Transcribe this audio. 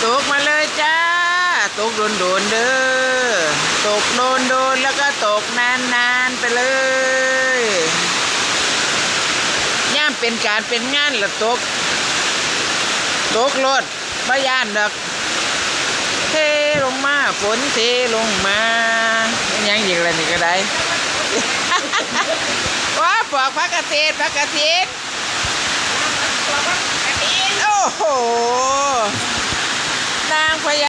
ตกมาเลยจ้าตกโดนเด้อตกโดนแล้วก็ตกนานไปเลยย่ามเป็นการเป็นงานละตกรถบ่ย่านดอกเทลงมาฝนเทลงมายังอีกอะไรนี่ก็ได้ ว้าปอกผักกระเทศโอ้โหนางพญา